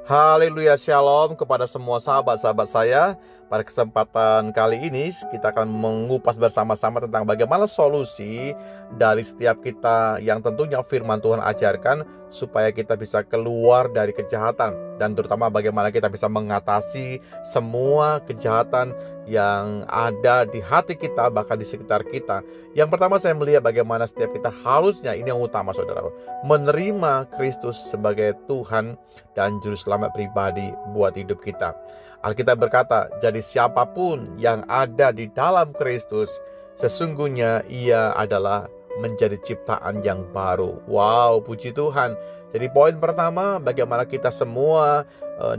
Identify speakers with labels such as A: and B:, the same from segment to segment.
A: Haleluya, shalom kepada semua sahabat-sahabat saya. Pada kesempatan kali ini kita akan mengupas bersama-sama tentang bagaimana solusi dari setiap kita yang tentunya firman Tuhan ajarkan supaya kita bisa keluar dari kejahatan, dan terutama bagaimana kita bisa mengatasi semua kejahatan yang ada di hati kita, bahkan di sekitar kita. Yang pertama, saya melihat bagaimana setiap kita harusnya, ini yang utama saudara, menerima Kristus sebagai Tuhan dan Juru Selamat pribadi buat hidup kita. Alkitab berkata, jadi siapapun yang ada di dalam Kristus, sesungguhnya ia adalah menjadi ciptaan yang baru. Wow, puji Tuhan. Jadi poin pertama, bagaimana kita semua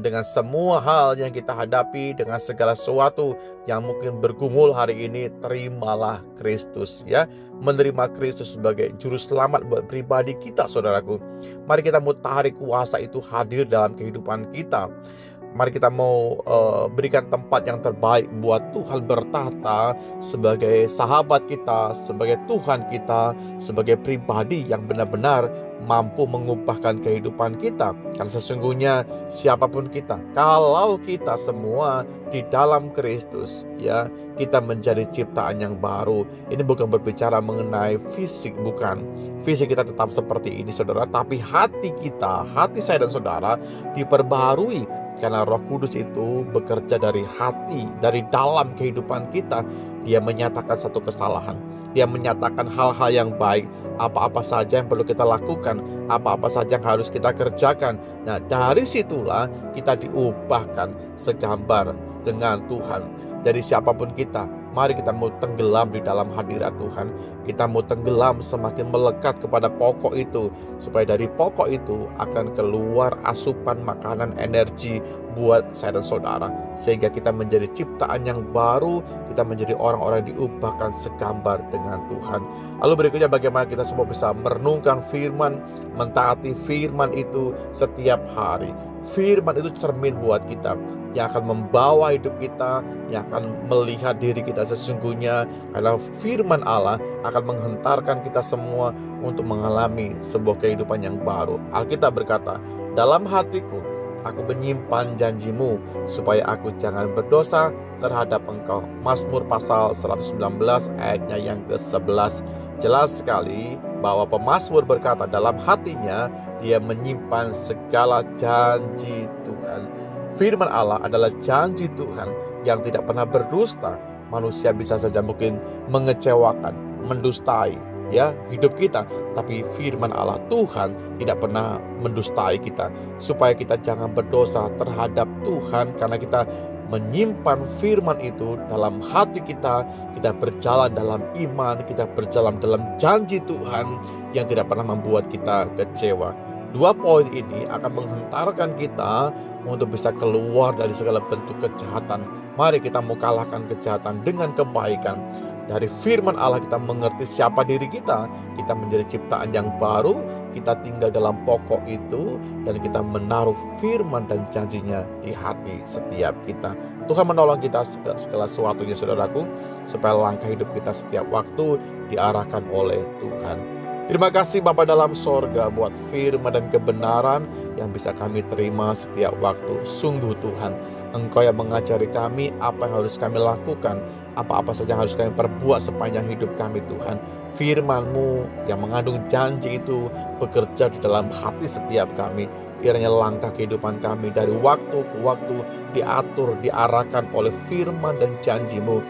A: dengan semua hal yang kita hadapi, dengan segala sesuatu yang mungkin bergumul hari ini, terimalah Kristus ya. Menerima Kristus sebagai juru selamat buat pribadi kita, saudaraku. Mari kita mau tarik kuasa itu hadir dalam kehidupan kita. Mari kita mau berikan tempat yang terbaik buat Tuhan bertata sebagai sahabat kita, sebagai Tuhan kita, sebagai pribadi yang benar-benar mampu mengubahkan kehidupan kita. Karena sesungguhnya siapapun kita, kalau kita semua di dalam Kristus ya, kita menjadi ciptaan yang baru. Ini bukan berbicara mengenai fisik, bukan. Fisik kita tetap seperti ini saudara, tapi hati kita, hati saya dan saudara diperbarui. Karena Roh Kudus itu bekerja dari hati, dari dalam kehidupan kita. Dia menyatakan satu kesalahan, dia menyatakan hal-hal yang baik, apa-apa saja yang perlu kita lakukan, apa-apa saja yang harus kita kerjakan. Nah, dari situlah kita diubahkan segambar dengan Tuhan. Jadi siapapun kita, mari kita mau tenggelam di dalam hadirat Tuhan. Kita mau tenggelam semakin melekat kepada pokok itu, supaya dari pokok itu akan keluar asupan makanan energi buat saya dan saudara, sehingga kita menjadi ciptaan yang baru. Kita menjadi orang-orang yang diubahkan segambar dengan Tuhan. Lalu berikutnya, bagaimana kita semua bisa merenungkan firman, mentaati firman itu setiap hari. Firman itu cermin buat kita, yang akan membawa hidup kita, yang akan melihat diri kita sesungguhnya. Karena firman Allah akan menghentarkan kita semua untuk mengalami sebuah kehidupan yang baru. Alkitab berkata, dalam hatiku aku menyimpan janjimu, supaya aku jangan berdosa terhadap engkau. Mazmur pasal 119 ayatnya yang ke-11. Jelas sekali bahwa pemazmur berkata dalam hatinya dia menyimpan segala janji Tuhan. Firman Allah adalah janji Tuhan yang tidak pernah berdusta. Manusia bisa saja mungkin mengecewakan, mendustai ya hidup kita, tapi firman Allah Tuhan tidak pernah mendustai kita, supaya kita jangan berdosa terhadap Tuhan. Karena kita menyimpan firman itu dalam hati kita, kita berjalan dalam iman, kita berjalan dalam janji Tuhan yang tidak pernah membuat kita kecewa. Dua poin ini akan menghentarkan kita untuk bisa keluar dari segala bentuk kejahatan. Mari kita mau kalahkan kejahatan dengan kebaikan. Dari firman Allah kita mengerti siapa diri kita. Kita menjadi ciptaan yang baru. Kita tinggal dalam pokok itu, dan kita menaruh firman dan janjinya di hati setiap kita. Tuhan menolong kita segala sesuatunya saudaraku, supaya langkah hidup kita setiap waktu diarahkan oleh Tuhan. Terima kasih Bapa dalam sorga buat firman dan kebenaran yang bisa kami terima setiap waktu. Sungguh Tuhan, Engkau yang mengajari kami apa yang harus kami lakukan, apa-apa saja yang harus kami perbuat sepanjang hidup kami Tuhan. Firman-Mu yang mengandung janji itu bekerja di dalam hati setiap kami. Kiranya langkah kehidupan kami dari waktu ke waktu diatur, diarahkan oleh firman dan janji-Mu.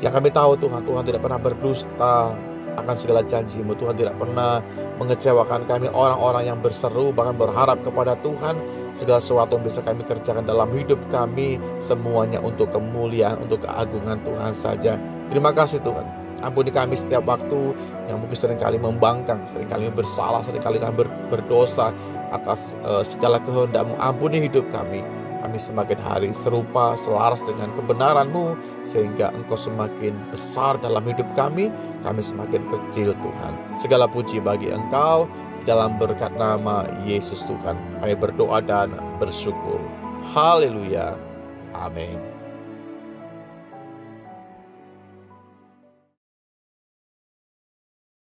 A: Yang kami tahu Tuhan, Tuhan tidak pernah berdusta akan segala janji-Mu. Tuhan tidak pernah mengecewakan kami, orang-orang yang berseru bahkan berharap kepada Tuhan. Segala sesuatu yang bisa kami kerjakan dalam hidup kami, semuanya untuk kemuliaan, untuk keagungan Tuhan saja. Terima kasih Tuhan. Ampuni kami setiap waktu yang mungkin seringkali membangkang, seringkali bersalah, seringkali kami berdosa atas segala kehendak-Mu. Ampuni hidup kami. Kami semakin hari serupa, selaras dengan kebenaran-Mu, sehingga Engkau semakin besar dalam hidup kami semakin kecil Tuhan. Segala puji bagi Engkau, dalam berkat nama Yesus Tuhan. Kami berdoa dan bersyukur. Haleluya. Amin.